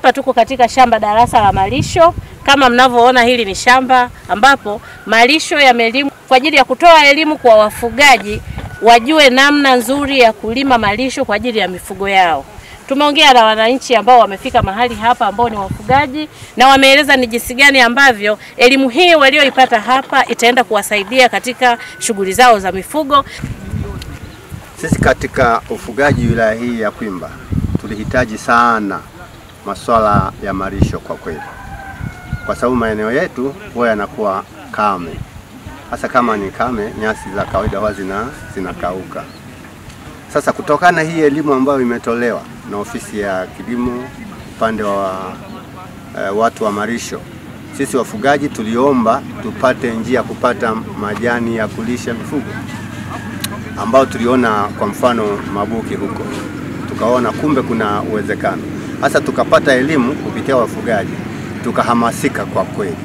Hapa tuko katika shamba darasa la malisho. Kama mnavyoona, hili ni shamba ambapo malisho yamelimwa kwa ajili ya kutoa elimu kwa wafugaji wajue namna nzuri ya kulima malisho kwa ajili ya mifugo yao. Tumeongea na wananchi ambao wamefika mahali hapa ambao ni wafugaji, na wameeleza ni jinsi gani ambavyo elimu hii walioipata hapa itaenda kuwasaidia katika shughuli zao za mifugo. Sisi katika ufugaji wilaya hii ya Kwimba tulihitaji sana masuala ya malisho kwa kweli, kwa sababu maeneo yetu huwa yanakuwa kame. Hasa kama ni kame, nyasi za kawaida huwa zinakauka. Sasa kutokana hii elimu ambayo imetolewa na ofisi ya kilimo upande wa watu wa malisho, sisi wafugaji tuliomba tupate njia kupata majani ya kulisha mifugo, ambao tuliona kwa mfano Mabuki huko, tukaona kumbe kuna uwezekano. Hasa tukapata elimu kupitia wafugaji, tukahamasika kwa kweli.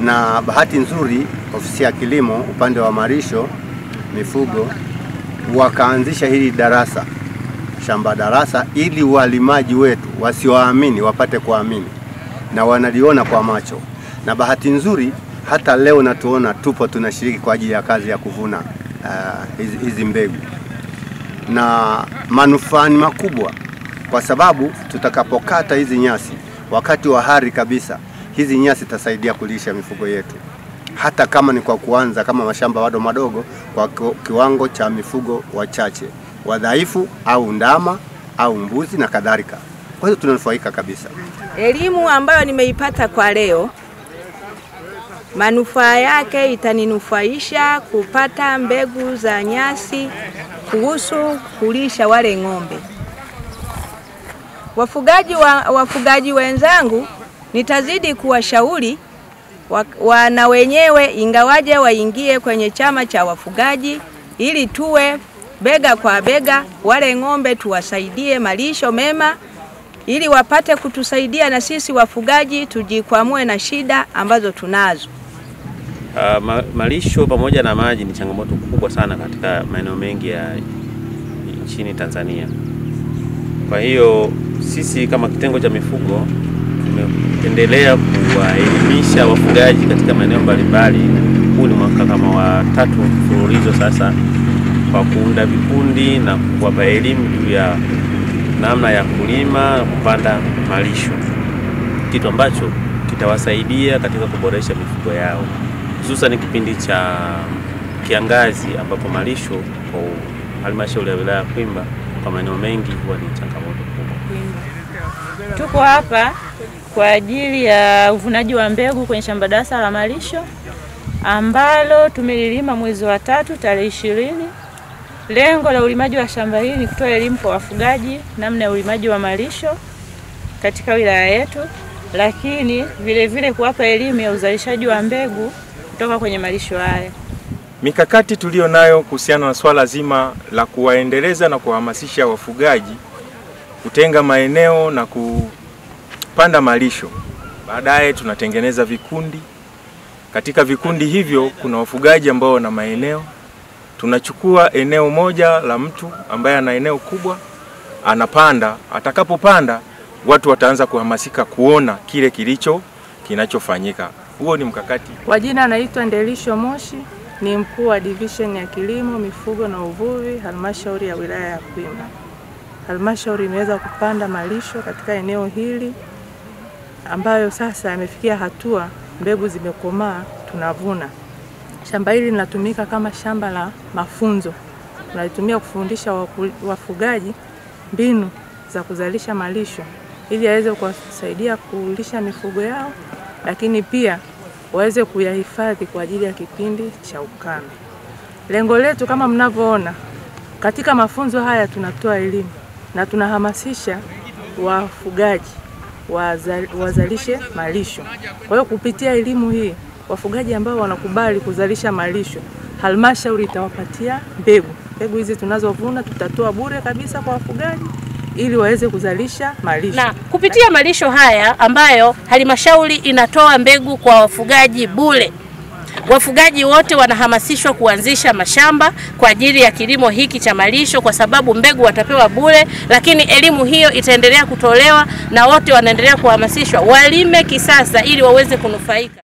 Na bahati nzuri ofisi ya kilimo upande wa malisho mifugo wakaanzisha hili darasa, shamba darasa, ili walimaji wetu wasioamini wapate kuamini na wanaliona kwa macho. Na bahati nzuri hata leo natuona tupo tunashiriki kwa ajili ya kazi ya kuvuna hizi mbegu, na manufaa ni makubwa, kwa sababu tutakapokata hizi nyasi wakati wa hari kabisa, hizi nyasi tasaidia kulisha mifugo yetu, hata kama ni kwa kuanza kama mashamba bado madogo, kwa kiwango cha mifugo wachache wadhaifu au ndama au mbuzi na kadhalika. Kwa hiyo tunanufaika kabisa. Elimu ambayo nimeipata kwa leo, manufaa yake itaninufaisha kupata mbegu za nyasi kuhusu kulisha wale ng'ombe. Wafugaji wenzangu nitazidi kuwashauri na wenyewe ingawaje waingie kwenye chama cha wafugaji, ili tuwe bega kwa bega, wale ng'ombe tuwasaidie malisho mema, ili wapate kutusaidia na sisi wafugaji tujikwamue na shida ambazo tunazo. Malisho pamoja na maji ni changamoto kubwa sana katika maeneo mengi ya nchini Tanzania. Kwa hiyo sisi kama kitengo cha mifugo tumeendelea kuwaelimisha wafugaji katika maeneo mbalimbali. Huu ni mwaka kama wa 3 mfululizo sasa, kwa kuunda vikundi na kuwapa elimu juu ya namna ya kulima na kupanda malisho, kitu ambacho kitawasaidia katika kuboresha mifugo yao, hususan kipindi cha kiangazi ambapo malisho kwa halmashauri ya wilaya ya Kwimba kwa maeneo mengi huwa ni changamoto kubwa. Tuko hapa kwa ajili ya uvunaji wa mbegu kwenye shamba darasa la malisho ambalo tumelilima mwezi wa 3 tarehe 20. Lengo la ulimaji wa shamba hili ni kutoa elimu kwa wafugaji namna ya ulimaji wa malisho katika wilaya yetu, lakini vile vile kuwapa elimu ya uzalishaji wa mbegu kutoka kwenye malisho haya. Mikakati tulio nayo kuhusiana na swala zima la kuwaendeleza na kuhamasisha wafugaji kutenga maeneo na kupanda malisho. Baadaye tunatengeneza vikundi. Katika vikundi hivyo kuna wafugaji ambao wana maeneo. Tunachukua eneo moja la mtu ambaye ana eneo kubwa, anapanda. Atakapopanda watu wataanza kuhamasika kuona kile kinachofanyika. Huo ni mkakati. Kwa jina naitwa Ndelisho Moshi, ni mkuu wa division ya kilimo, mifugo na uvuvi halmashauri ya wilaya ya Kwimba. Halmashauri imeweza kupanda malisho katika eneo hili ambayo sasa yamefikia hatua mbegu zimekomaa, tunavuna. Shamba hili linatumika kama shamba la mafunzo. Tunalitumia kufundisha wafugaji mbinu za kuzalisha malisho ili waweze kuwasaidia kulisha mifugo yao, lakini pia waweze kuyahifadhi kwa ajili ya kipindi cha ukame. Lengo letu kama mnavyoona, katika mafunzo haya tunatoa elimu na tunahamasisha wafugaji wazalishe malisho. Kwa hiyo kupitia elimu hii, wafugaji ambao wanakubali kuzalisha malisho, halmashauri itawapatia mbegu. Mbegu hizi tunazovuna tutatoa bure kabisa kwa wafugaji ili waweze kuzalisha malisho. Na kupitia malisho haya ambayo halmashauri inatoa mbegu kwa wafugaji bure, Wafugaji wote wanahamasishwa kuanzisha mashamba kwa ajili ya kilimo hiki cha malisho, kwa sababu mbegu watapewa bure, lakini elimu hiyo itaendelea kutolewa na wote wanaendelea kuhamasishwa walime kisasa ili waweze kunufaika.